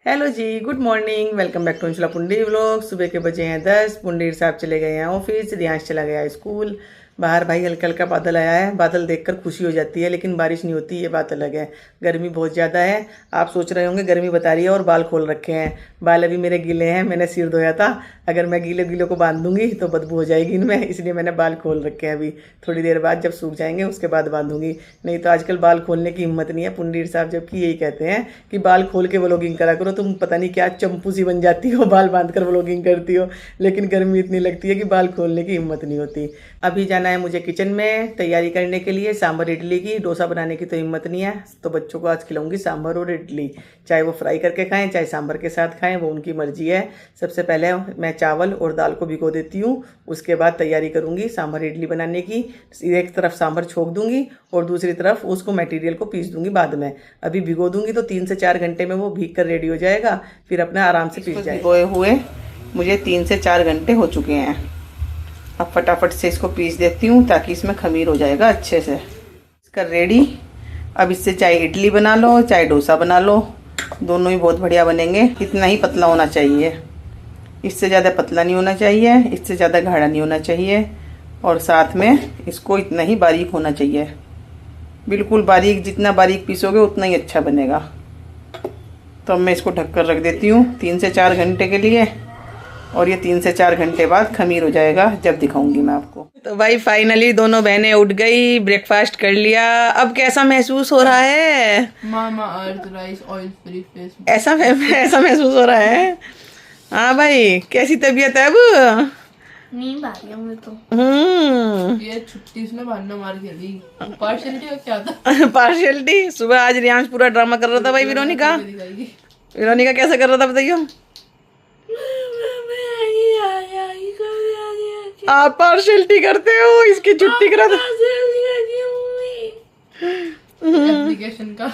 Hello ji, good morning. Welcome back to Anshula Pundi vlog. सुबह के बजे हैं 10। पुंडीर साहब चले गए हैं ऑफिस, रियांश चला गया है स्कूल। बाहर भाई हल्का हल्का बादल आया है। बादल देखकर खुशी हो जाती है, लेकिन बारिश नहीं होती, ये बात अलग है। गर्मी बहुत ज़्यादा है। आप सोच रहे होंगे गर्मी बता रही है और बाल खोल रखे हैं। बाल अभी मेरे गीले हैं, मैंने सिर धोया था। अगर मैं गीले गीले को बांध दूंगी तो बदबू हो जाएगी इनमें, इसलिए मैंने बाल खोल रखे हैं। अभी थोड़ी देर बाद जब सूख जाएंगे उसके बाद बांधूंगी। नहीं तो आजकल बाल खोलने की हिम्मत नहीं है। पुंडीर साहब जबकि यही कहते हैं कि बाल खोल के व्लॉगिंग करा करो, तुम पता नहीं क्या चंपू सी बन जाती हो, बाल बांध कर व्लॉगिंग करती हो। लेकिन गर्मी इतनी लगती है कि बाल खोलने की हिम्मत नहीं होती। अभी जाना है मुझे किचन में तैयारी करने के लिए सांभर इडली की। डोसा बनाने की तो हिम्मत नहीं है, तो बच्चों को आज खिलाऊंगी सांभर और इडली। चाहे वो फ्राई करके खाएं चाहे सांभर के साथ खाएं, वो उनकी मर्जी है। सबसे पहले मैं चावल और दाल को भिगो देती हूँ, उसके बाद तैयारी करूंगी सांभर इडली बनाने की। एक तरफ सांभर छोक दूंगी और दूसरी तरफ उसको मटेरियल को पीस दूंगी बाद में। अभी भिगो दूंगी तो 3 से 4 घंटे में वो भीग कर रेडी हो जाएगा, फिर अपना आराम से पीस जाएगा। भिगोए हुए मुझे 3 से 4 घंटे हो चुके हैं। अब फटाफट से इसको पीस देती हूँ ताकि इसमें खमीर हो जाएगा अच्छे से। इसका रेडी। अब इससे चाहे इडली बना लो चाहे डोसा बना लो, दोनों ही बहुत बढ़िया बनेंगे। इतना ही पतला होना चाहिए, इससे ज़्यादा पतला नहीं होना चाहिए, इससे ज़्यादा गाढ़ा नहीं होना चाहिए, और साथ में इसको इतना ही बारीक होना चाहिए। बिल्कुल बारीक, जितना बारीक पीसोगे उतना ही अच्छा बनेगा। तो अब मैं इसको ढककर रख देती हूँ 3 से 4 घंटे के लिए, और ये 3 से 4 घंटे बाद खमीर हो जाएगा जब दिखाऊंगी मैं आपको। तो भाई फाइनली दोनों बहनें उठ गई, ब्रेकफास्ट कर लिया। अब कैसा महसूस हो रहा है? मामा अर्थ राइस ऑयल फ्री फेस। ऐसा महसूस हो रहा है? हाँ भाई, कैसी तबीयत है अब? नींद आ रही है मुझे तो। ये छुट्टी इसने बहाना मार खेली। पार्शियलिटी का क्या था? पार्शियलिटी सुबह आज रियांश पूरा ड्रामा कर रहा था भाई। विरोनिका कैसा कर रहा था बताइयो? आप पार्शियलिटी करते हो, इसकी छुट्टी करा था एप्लीकेशन का।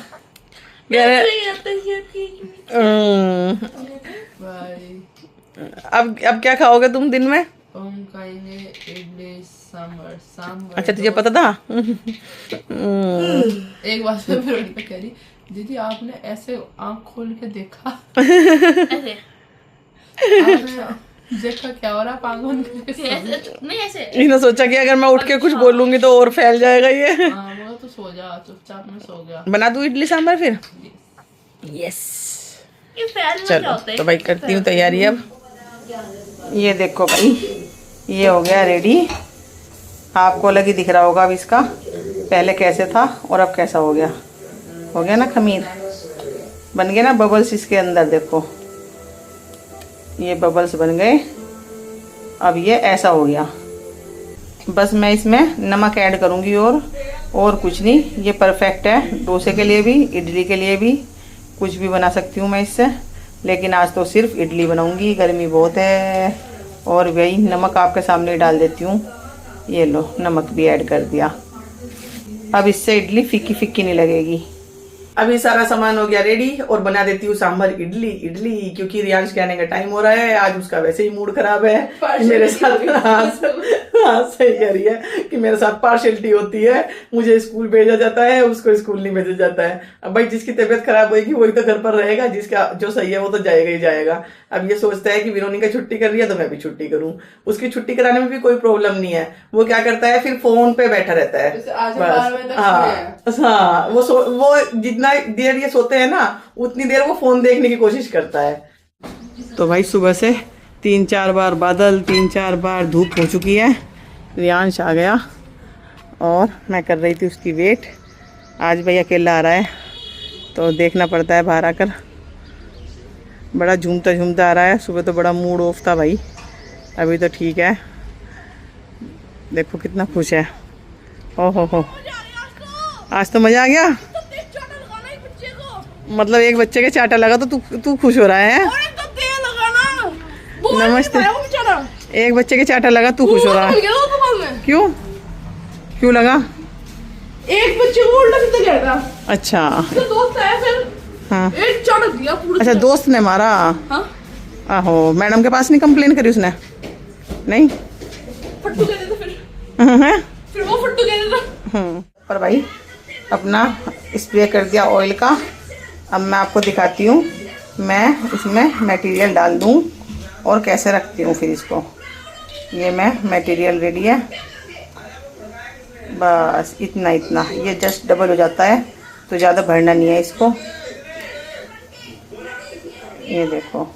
अब क्या खाओगे तुम दिन में? हम खाएंगे इडली सांभर। अच्छा, तुझे पता था? एक बात में फिर कह रही, दीदी आपने ऐसे आंख खोल के देखा? ऐसे आपने देखा क्या हो रहा? आंख बंद करके नहीं ऐसे। इन्होंने सोचा कि अगर मैं उठ के कुछ बोलूंगी तो और फैल जाएगा ये। हाँ, वो तो सो जा, चुपचाप में सो गया। बना दूं इडली सांभर फिर? यस। चलो तो भाई करती हूँ तैयारी। अब ये देखो भाई, ये हो गया रेडी। आपको अलग ही दिख रहा होगा अब इसका, पहले कैसे था और अब कैसा हो गया। हो गया ना खमीर, बन गए ना बबल्स इसके अंदर। देखो ये बबल्स बन गए। अब ये ऐसा हो गया। बस मैं इसमें नमक ऐड करूँगी और कुछ नहीं। ये परफेक्ट है डोसे के लिए भी, इडली के लिए भी, कुछ भी बना सकती हूँ मैं इससे। लेकिन आज तो सिर्फ इडली बनाऊंगी, गर्मी बहुत है। और वही नमक आपके सामने डाल देती हूँ। ये लो, नमक भी ऐड कर दिया। अब इससे इडली फीकी फीकी नहीं लगेगी। अभी सारा सामान हो गया रेडी और बना देती हूँ सांभर इडली क्योंकि रियांश के आने का टाइम हो रहा है। आज उसका वैसे ही मूड खराब है मेरे साथ। हाँ सही कह रही है कि मेरे साथ पार्शियलिटी होती है। मुझे स्कूल भेजा जाता है, उसको स्कूल नहीं भेजा जाता है। अब भाई जिसकी तबीयत खराब होगी वही तो घर पर रहेगा, जिसका जो सही है वो तो जाएगा ही जाएगा। अब ये सोचता है कि विरोनिका छुट्टी कर रही है तो मैं भी छुट्टी करूं। उसकी छुट्टी कराने में भी कोई प्रॉब्लम नहीं है। वो क्या करता है, फिर फोन पे बैठा रहता है बस। हाँ वो जितना देर ये सोते हैं ना उतनी देर वो फोन देखने की कोशिश करता है। तो भाई सुबह से 3-4 बार बादल, 3-4 बार धूप हो चुकी है। रियांश आ गया और मैं कर रही थी उसकी वेट। आज भाई अकेला आ रहा है तो देखना पड़ता है बाहर आकर। बड़ा झूमता झूमता आ रहा है। सुबह तो बड़ा मूड ऑफ था भाई, अभी तो ठीक है। देखो कितना खुश है। ओहो, आज तो मज़ा आ गया। मतलब एक बच्चे के चाटा लगा तो तू खुश हो रहा है? नमस्ते। एक बच्चे के चाटा लगा तू खुश हो रहा है? क्यों लगा? एक बच्चे को उल्टा सीधा गिर गया। अच्छा, दोस्त है फिर। हाँ, एक चाटा दिया पूरा। अच्छा दोस्त ने मारा? हाँ? आहो, मैडम के पास नहीं कंप्लेन करी उसने? नहीं, फट्टू दे देते फिर वो फट्टू दे देता। पर भाई अपना स्प्रे कर दिया ऑयल का। अब मैं आपको दिखाती हूँ मैं इसमें मटेरियल डाल दूँ और कैसे रखती हूँ फिर इसको। ये मैं मटेरियल रेडी है, बस इतना इतना, ये जस्ट डबल हो जाता है तो ज़्यादा भरना नहीं है इसको। ये देखो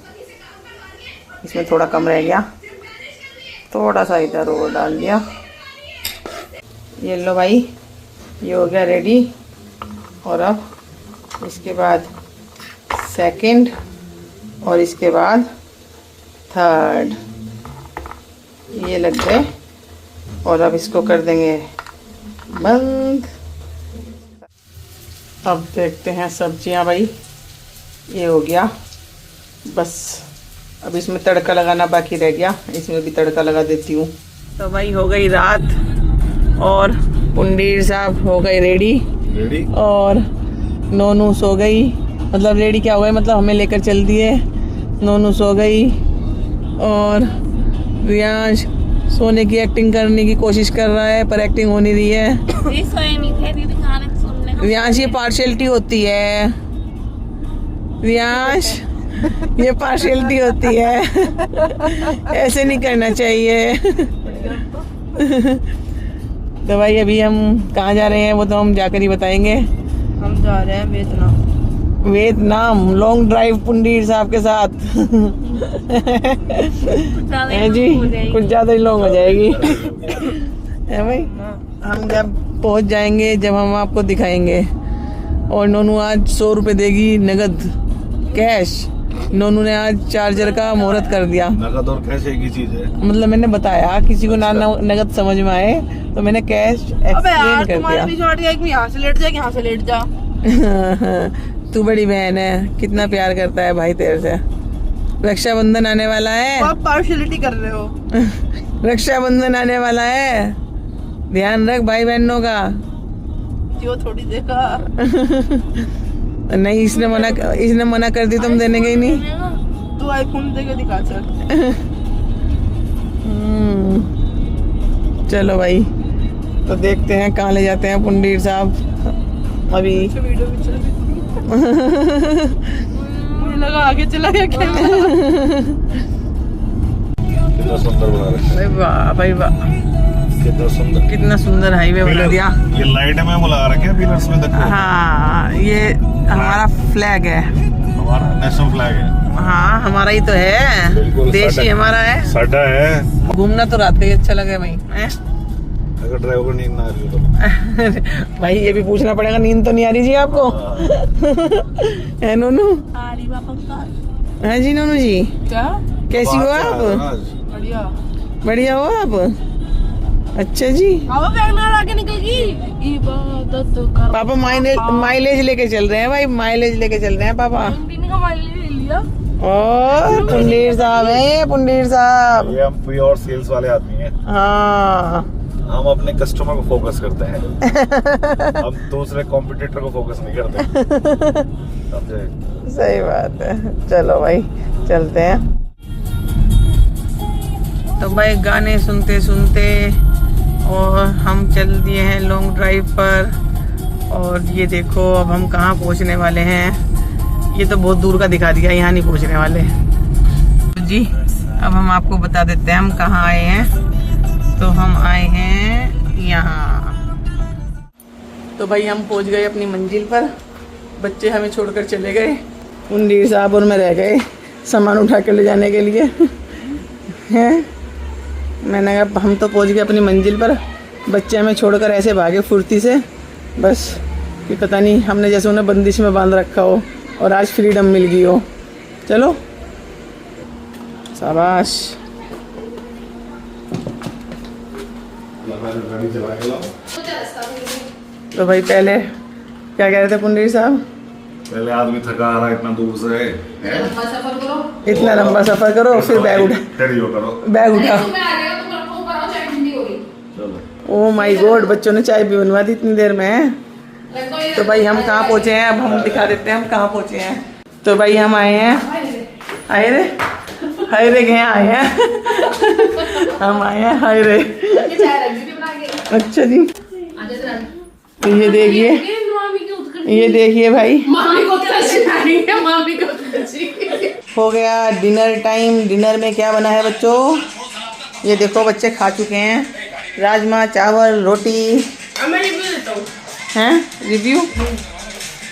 इसमें थोड़ा कम रह गया, थोड़ा सा इधर और डाल दिया। ये लो भाई, ये हो गया रेडी। और अब इसके बाद सेकंड और इसके बाद थर्ड, ये लग गए। और अब इसको कर देंगे बंद। अब देखते हैं सब्जियां भाई, ये हो गया बस। अब इसमें तड़का लगाना बाकी रह गया, इसमें भी तड़का लगा देती हूँ। तो भाई हो गई रात और पुंडीर साहब हो गए रेडी और नोनू सो गई। मतलब रेडी क्या हुआ है, मतलब हमें लेकर चल दिए। नोनू सो गई और रियांश सोने की एक्टिंग करने की कोशिश कर रहा है पर एक्टिंग हो नहीं रही है। सोए नहीं थे दीदी, गाने सुनने को। रियांश ये पार्शियलिटी होती है, रियांश ये पार्शियलिटी होती है, ऐसे नहीं करना चाहिए। तो भाई अभी हम कहाँ जा रहे हैं वो तो हम जाकर ही बताएंगे। हम जा रहे हैं वियतनाम लॉन्ग ड्राइव पुंडीर साहब के साथ। है जी, कुछ ज़्यादा ही लॉन्ग हो जाएगी। है भाई, हम जब पहुंच जाएंगे जब हम आपको दिखाएंगे। और नोनू आज 100 रुपये देगी नगद कैश। नोनू ने आज चार्जर का मुहूर्त कर दिया। नगद और कैश एक ही चीज है। मतलब मैंने बताया किसी को ना नगद समझ में आए तो मैंने कैश एक्सप्लेन कर दिया। यहाँ से लेट जा, यहाँ से लेट जा। तू बड़ी बहन है, कितना प्यार करता है भाई तेरे से। रक्षाबंधन आने वाला है, आप पार्शियलिटी कर रहे हो। रक्षाबंधन आने वाला है, ध्यान रख भाई बहनों का। जो थोड़ी देखा नहीं, इसने मना कर दी, तुम देने गई नहीं। तू आईफोन देके दिखा चल। चलो भाई, तो देखते हैं कहाँ ले जाते हैं पुंडीर साहब। अभी वीडियो भी चल मुझे लगा आगे चला गया कैमरा। कितना सुंदर बना रखा है। वाह भाई वाह, कितना सुंदर हाईवे बना दिया। ये लाइट में लगा रखे हैं पिलर्स में, देखो। हाँ, ये हमारा फ्लैग है, हमारा नेशनल फ्लैग है। हाँ हमारा ही तो है, बिल्कुल, देश ही हमारा है। साडा है। घूमना तो रात का ही अच्छा लगे भाई। अगर ड्राइवर को नींद ना आ रही हो तो भाई ये भी पूछना पड़ेगा, नींद तो नहीं आ रही जी आपको? है नोनू? है जी नोनू जी, क्या कैसी हो आप? बढ़िया बढ़िया हो आप? अच्छा जी। आगे निकल गई। इबादत कर पापा माइलेज लेके चल रहे हैं भाई, माइलेज लेके चल रहे हैं पापा। का माइलेज ले लिया। और पुंडीर साहब है, पुंडीर साहब। ये हम प्योर सेल्स वाले आदमी हैं। हाँ, हम अपने कस्टमर को फोकस करते हैं। हम दूसरे कॉम्पिटिटर को फोकस नहीं करते। समझे? सही बात है। चलो भाई चलते हैं। तो भाई गाने सुनते सुनते और हम चल दिए हैं लॉन्ग ड्राइव पर। और ये देखो अब हम कहाँ पहुँचने वाले हैं। ये तो बहुत दूर का दिखा दिया, यहाँ नहीं पहुँचने वाले जी। अब हम आपको बता देते हैं हम कहाँ आए हैं। तो हम आए हैं यहाँ। तो भाई हम पहुँच गए अपनी मंजिल पर। बच्चे हमें छोड़कर चले गए, पुंडीर साहब और मैं रह गए सामान उठा के ले जाने के लिए। हैं, मैंने कहा हम तो पहुँच गए अपनी मंजिल पर, बच्चे हमें छोड़कर ऐसे भागे फुर्ती से, बस कि पता नहीं हमने जैसे उन्हें बंदिश में बांध रखा हो और आज फ्रीडम मिल गई हो। चलो शाबाश। तो भाई पहले क्या कह रहे थे पुंडीर साहब? पहले आदमी थका आ रहा है इतना दूर से, इतना लंबा सफर करो फिर बैग उठा, बैग उठा। ओ माय गॉड, बच्चों ने चाय भी बनवा दी इतनी देर में। तो भाई हम कहाँ पहुँचे हैं, अब हम दिखा देते हैं हम कहाँ पहुँचे हैं। तो भाई हम आए हैं, आए रे गए आए हैं। हम आए हैं हाय रे। अच्छा जी, तो ये देखिए ये देखिए भाई, मामी को खिलाएंगे, मामी को खिलाएंगे। हो गया डिनर टाइम। डिनर में क्या बना है बच्चों? ये देखो बच्चे खा चुके हैं, राजमा चावल रोटी। मैं रिव्यू देता हूँ। हैं रिव्यू?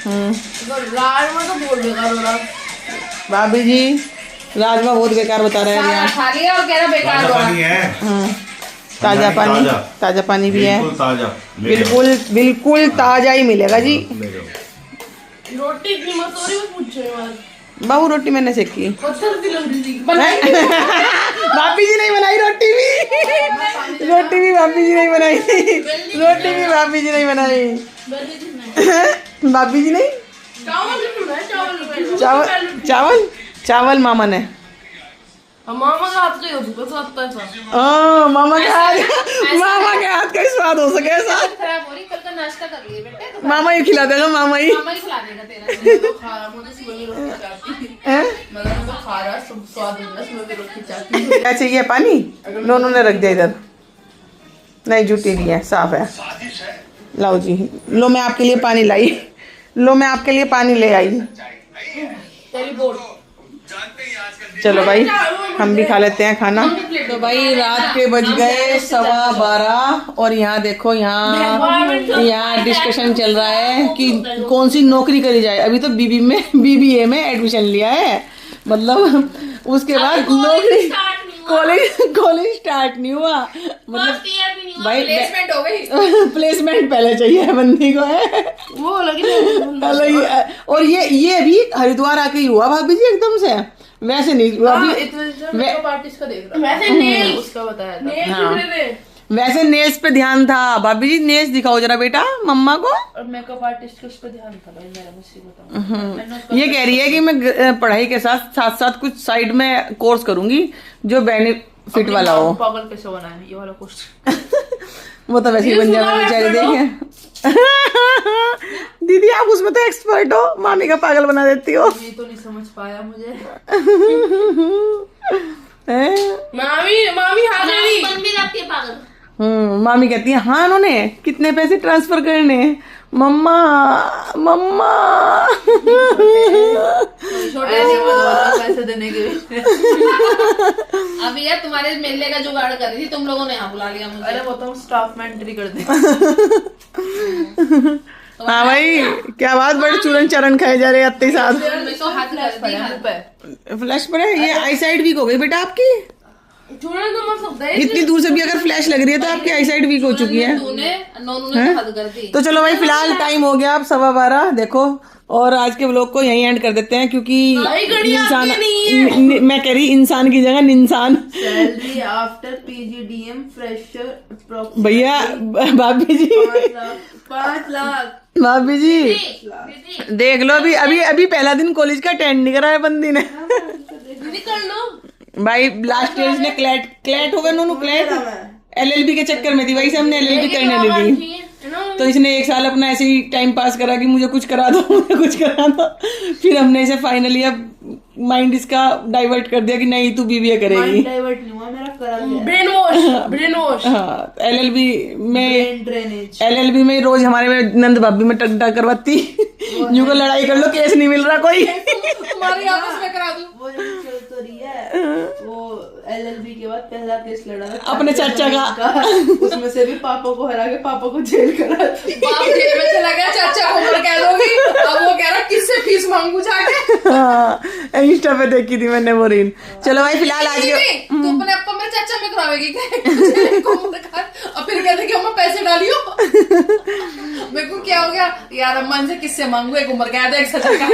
राजमा तो बहुत बेकार हो रहा। भाभी जी राजमा बहुत बेकार बता रहे हैं यहाँ। खा लिया और कह रहा बेकार हो रहा। है ताजा पानी, ताजा पानी भी है, ताजा, बिल्कुल ताजा ही मिलेगा जी। रोटी की मसोरी में पूछो मत। बाबू रोटी मैंने सेकी। पत्थर सी लग रही थी। भाभी जी नहीं बनाई रोटी भी, रोटी भी भाभी जी नहीं बनाई, रोटी भी भाभी जी नहीं बनाई। भाभी जी नहीं, चावल चावल मामा ने। मामा का हाथ का हो सकता है। मामा के हाथ का ही स्वाद हो सके ऐसा। खराब हो रही, कल का नाश्ता कर लिए बेटे। मामा ही खिला देगा, मामा ही। मामा ही खिला देगा तेरा। तो खा रहा, मुझे सुबह भी रोटी चाहती। मैं तो खा रहा, सब स्वाद हो रहा, सुबह भी रोटी चाहती। क्या चाहिए? पानी दोनों ने रख दिया इधर। नहीं जूठी नहीं है, साफ है। लाओ जी, लो मैं आपके लिए पानी लाई, लो मैं आपके लिए पानी ले आई। तेरी बोल। चलो भाई हम भी खा लेते हैं खाना। तो भाई रात के बज गए 12:15 और यहाँ देखो, यहाँ डिस्कशन चल रहा है कि कौन सी नौकरी करी जाए। अभी तो BBA में एडमिशन लिया है, मतलब उसके बाद नौकरी, कॉलेज स्टार्ट नहीं हुआ, मतलब भाई प्लेसमेंट हो गई। प्लेसमेंट पहले चाहिए बंदी को है वो अलग। और ये भी हरिद्वार आके ही हुआ भाभी जी एकदम से, वैसे नहीं हुआ अभी। उसका बताया था। हाँ। वैसे नेल्स पे ध्यान था। भाभी जी नेल्स दिखाओ जरा बेटा मम्मा को। और मेकअप आर्टिस्ट के उस पे ध्यान था भाई मेरा, मुझसे बताओ। ये कह रही है कि मैं पढ़ाई के साथ कुछ साइड में कोर्स करूंगी जो बेनिफिट वाला हो। पागल कैसे बनाया ये वाला कोर्स? वो तो वैसे ही बन जाएगा बेचारी, देखें। दीदी आप उसमें तो एक्सपर्ट हो, मामी का पागल बना देती हो। ये तो नहीं समझ पाया मुझे। मामी हाँ गई। बन भी जाती है पागल। मामी कहती है हाँ उन्होंने कितने पैसे ट्रांसफर करने मम्मा। छोटे पैसे देने के। अभी यार तुम्हारे मेले का जुगाड़ कर रही थी, तुम लोगों ने यहाँ बुला लिया मुझे। अरे वो तो स्टाफ में एंट्री कर दे। हाँ भाई क्या बात, बड़े चूरन चरण खाए जा रहे हैं साथ। तो हाथ कर दिया। फ्लैश पर है, ये आई साइड वीक हो गई बेटा आपकी। चूरन तो मर सकता है। इतनी दूर से भी अगर फ्लैश लग रही है तो आपकी आई साइड वीक हो चुकी है। नूने हद कर दी। तो चलो भाई फिलहाल टाइम हो गया अब 12:15 देखो, और आज के व्लॉग को यहीं एंड कर देते हैं क्योंकि इंसान, मैं कह रही इंसान की जगह इंसान। सैलरी आफ्टर PGDM फ्रेशर भैया भाभी जी 5 लाख। भाभी जी देख लो, अभी पहला दिन कॉलेज का अटेंड नहीं करा है बंदी ने। कर लो भाई लास्ट ईयर ने क्लैट हो गया, नोनू क्लैट LLB के चक्कर में थी भाई, से हमने LLB करने ली थी। तो इसने 1 साल अपना ऐसे ही टाइम पास करा कि मुझे कुछ करा दो मुझे कुछ करा दो। फिर हमने इसे फाइनली अब माइंड इसका डाइवर्ट कर दिया कि नहीं तू BBA करेगी। डाइवर्ट नहीं हुआ मेरा, करा ब्रेन वॉश। हाँ LLB में रोज हमारे में नंद भाभी में टकटा करवाती। यूं को लड़ाई कर लो केस नहीं मिल रहा कोई। तुम्हारी आपस में करा दूं। वो जो चल तो रही है वो LLB के बाद पहला केस लड़ा अपने चाचा का। उसमें से भी पापा को हरा के पापा को जेल करा। बाप जेल में चला गया, चाचा को मर कह दोगी। अब वो कह रहा किससे फीस मांगू जाके। हाँ इंस्टा पे देखी थी मैंने वो रील। चलो भाई फिलहाल आज तू अपने आपको मेरे चाचा में करावेगी और फिर कहते कि अम्मा पैसे डालियो। मेरे को क्या हो गया यार, अम्मा से किससे मांगू, एक उम्र कह दे एक सजा का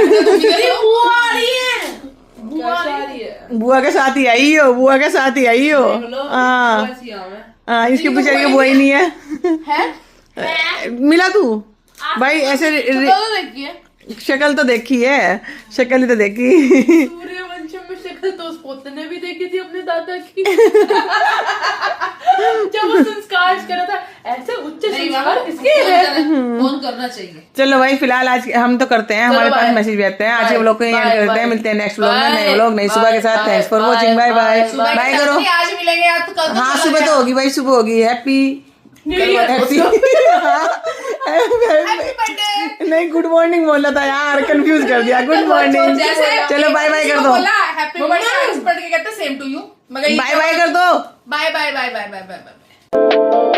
बुआ के साथ ही आई हो, बुआ के साथ ही आई हो। हाँ इसकी बेचारी की बुआ ही नहीं है। मिला तू भाई ऐसे शक्ल तो देखी है, शक्ल ही तो देखी। सूर्यवंशम में शक्ल तो उस पोते ने भी देखी थी अपने दादा की। जब वो संस्कार करा था ऐसे उच्च संस्कार किसके कौन करना चाहिए। चलो भाई फिलहाल आज हम तो करते हैं, हमारे पास मैसेज भी आते हैं। आज के व्लॉग को यहीं एंड करते हैं, मिलते हैं नेक्स्ट व्लॉग में, नए व्लॉग नई सुबह के साथ। Thanks for watching, bye bye. Bye करो। आज मिलेंगे। हाँ सुबह तो होगी भाई, सुबह होगी। हैप्पी नहीं गुड मॉर्निंग बोला था यार, कंफ्यूज कर दिया। गुड मॉर्निंग, चलो बाय बाय कर दो। हैप्पी बर्थडे पढ़ के कहते same to you. Bye bye कर दो। Bye bye bye bye bye bye bye.